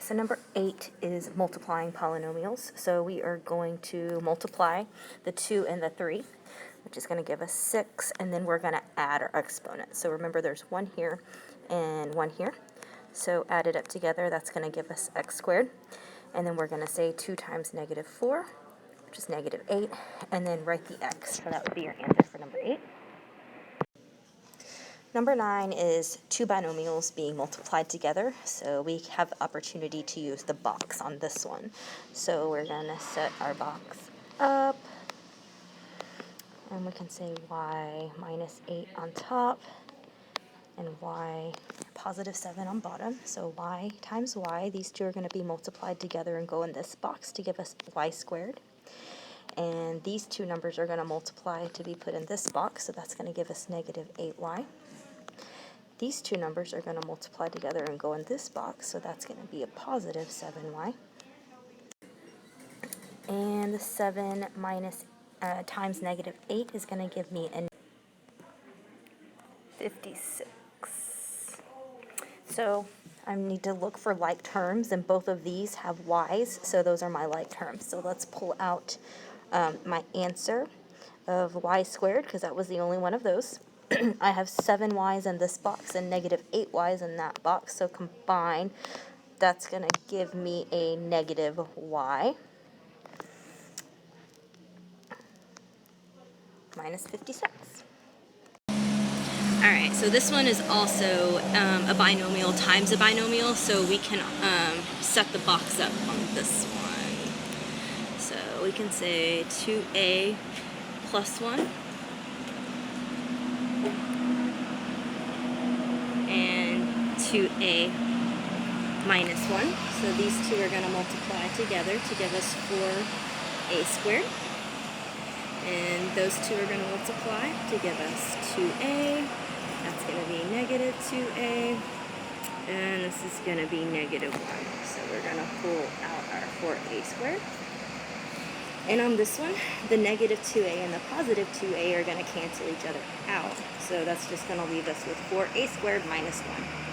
Alright, so number 8 is multiplying polynomials. So we are going to multiply the 2 and the 3, which is going to give us 6, and then we're going to add our exponent. So remember there's 1 here and 1 here. So added up together, that's going to give us x squared. And then we're going to say 2 times negative 4, which is negative 8, and then write the x. So that would be your answer for number 8. Number 9 is two binomials being multiplied together, so we have the opportunity to use the box on this one. So we're going to set our box up, and we can say y minus 8 on top, and y positive 7 on bottom. So y times y, these two are going to be multiplied together and go in this box to give us y squared. And these two numbers are going to multiply to be put in this box, so that's going to give us negative 8y. These two numbers are going to multiply together and go in this box, so that's going to be a positive 7y. And the 7 minus times negative 8 is going to give me a 56. So I need to look for like terms, and both of these have y's, so those are my like terms. So let's pull out my answer of y squared, because that was the only one of those. I have 7 y's in this box and negative 8 y's in that box, so combined, that's going to give me a negative y minus 56. Alright, so this one is also a binomial times a binomial, so we can set the box up on this one. So we can say 2a plus 1 and 2a minus 1. So these two are going to multiply together to give us 4a squared. And those two are going to multiply to give us 2a. That's going to be negative 2a. And this is going to be negative 1. So we're going to pull out our 4a squared. And on this one, the negative 2a and the positive 2a are going to cancel each other out. So that's just going to leave us with 4a squared minus 1.